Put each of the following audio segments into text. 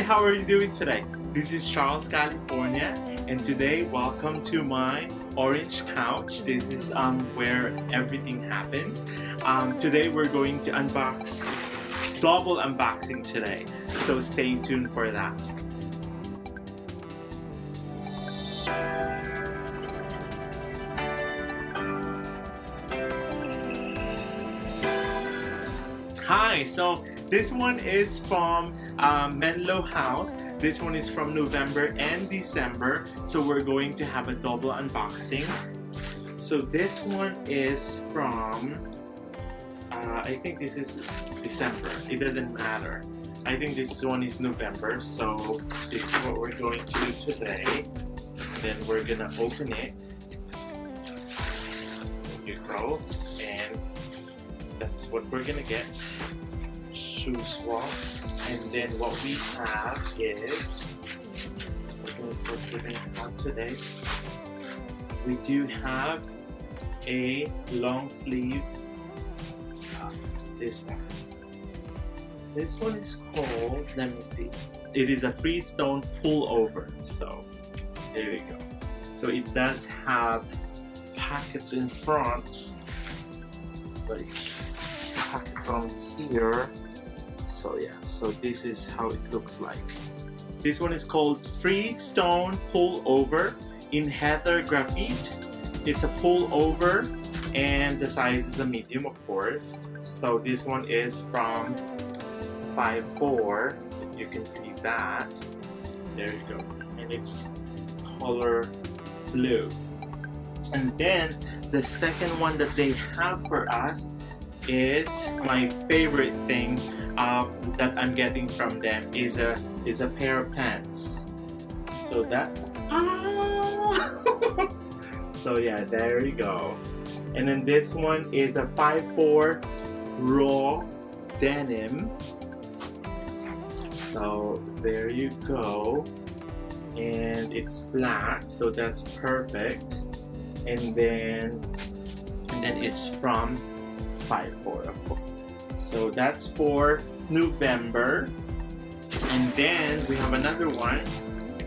how are you doing today? This is Charles, California, and today welcome to my orange couch. This is where everything happens. Today we're going to unbox, double unboxing today, so stay tuned for that. Hi, so this one is from Menlo House. This one is from November and December, so we're going to have a double unboxing. So this one is from, I think this is December. It doesn't matter. I think this one is November, so this is what we're going to do today. Then we're gonna open it. Here you go, and that's what we're gonna get. Shoe swap, and then what we have is what we're gonna have today. We do have a long sleeve. This one. This one is called. Let me see. It is a freestone pullover. So there you go. So it does have pockets in front, like pockets on here. So yeah, so this is how it looks like. This one is called Freestone Pullover in Heather Graphite. It's a pullover and the size is a medium, of course. So this one is from 5'4". You can see that. There you go. And it's color blue. And then the second one that they have for us is my favorite thing that I'm getting from them is a pair of pants. So that so yeah, there you go. And then this one is a 5'4" raw denim. So there you go. And it's flat, so that's perfect. And then it's from 5'4", of course. So that's for November. And then we have another one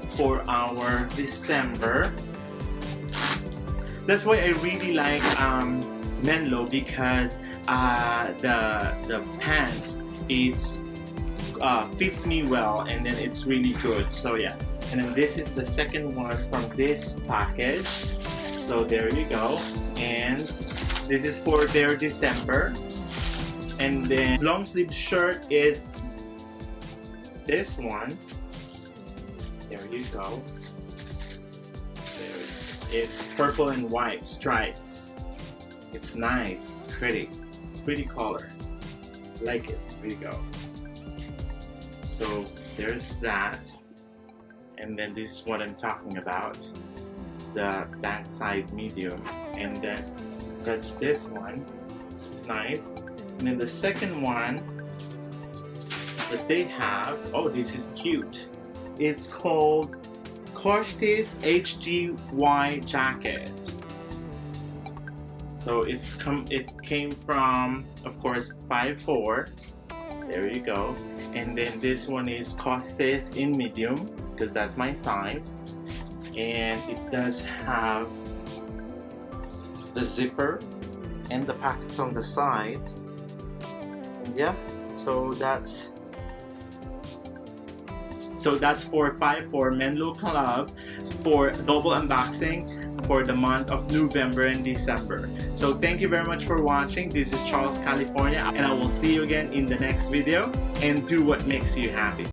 for our December. That's why I really like Menlo, because the pants, it's fits me well, and then it's really good. So yeah. And then this is the second one from this package. So there you go. And this is for their December. And then long sleeve shirt is this one. There you go. It's purple and white stripes. It's nice, pretty. It's pretty color. Like it. There you go. So there's that. And then this is what I'm talking about. The backside medium. And then that's this one. It's nice. And then the second one that they have, oh, this is cute. It's called Carlo&Seb HGY jacket. So it came from, of course, 5'4". There you go. And then this one is Carlo&Seb in medium, because that's my size. And it does have the zipper and the pockets on the side. And yeah, so that's for 5'4" Menlo Club for double unboxing for the month of November and December. So thank you very much for watching. This is Charles, California, and I will see you again in the next video. And do what makes you happy.